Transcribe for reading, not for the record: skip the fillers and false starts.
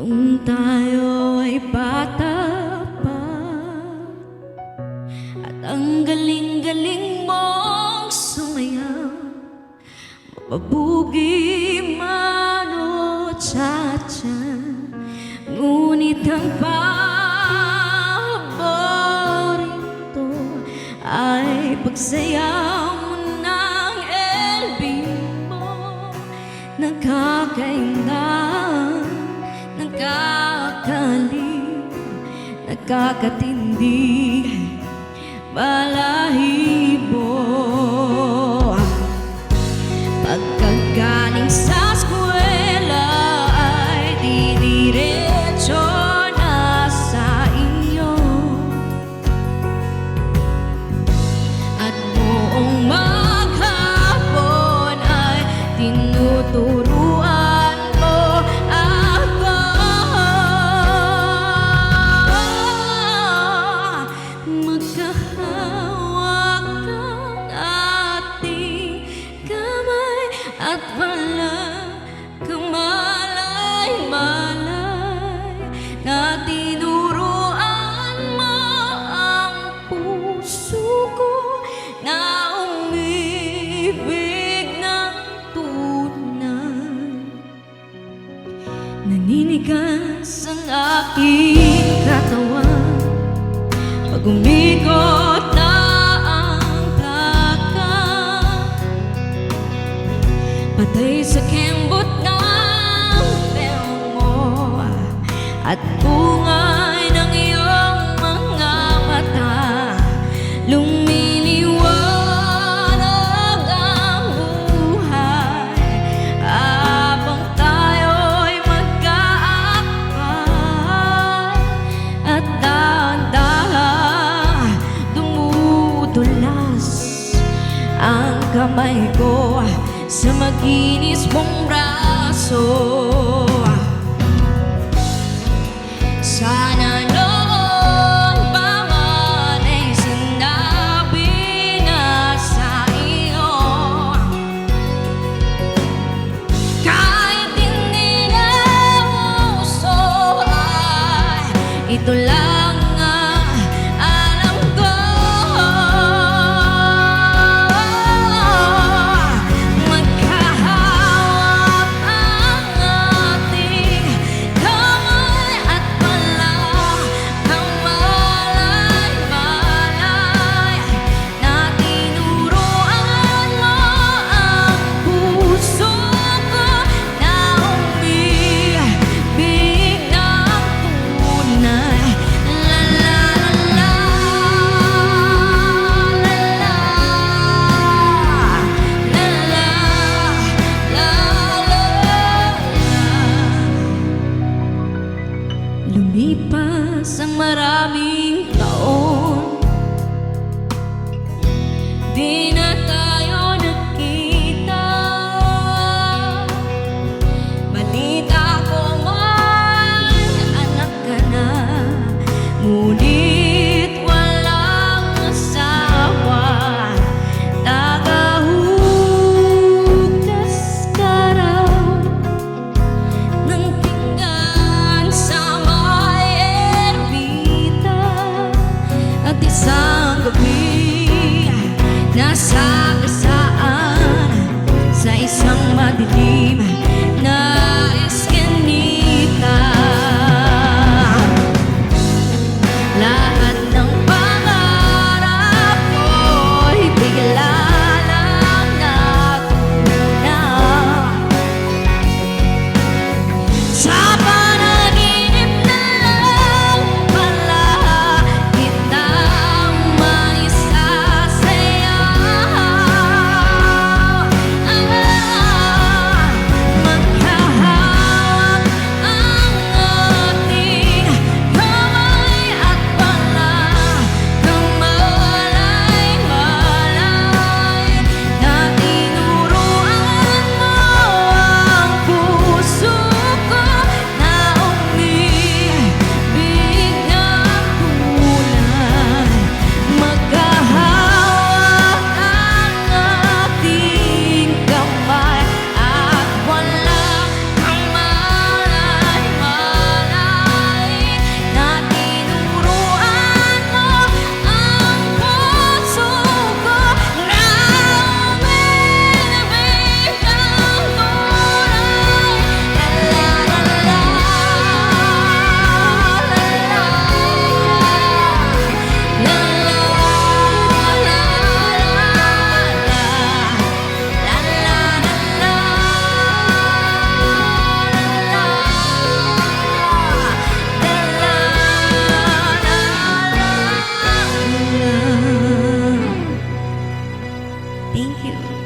Nung tayo ay bata pa, at ang galing-galing mong sumayaw, mapabugi man o cha-cha, ngunit ang paborito ay pagsayaw mo ng LB mo. Nakakaindang, nakakalim, nakakatindi, balahibo. Pagkagaling sa eskwela ay didiretso na sa inyo, at buong maghapon ay tinuturuan mo ako. Magkahawak ang ating kamay at walang kamalay-malay, na tinuruan mo ang puso ko na umibig ng tunay. Naninigas ang aking katawan pag umikot na ang dagat, patay sa kembot ng film mo at bungay ng iyong mga mata. Lumiliwanag ang buhay habang tayo'y magkaakbay, at dahan-dahan dumudulas ang kamay ko sa makinis mong braso. Sana noon pa man ay sinabi na sa iyo, kahit hindi na uso ay ito lang ang alam ko. Magkahawak ang ating kamay at walang kamalay-malay, na tinuruan mo ang puso ko na umibig ng tunay. Thank you.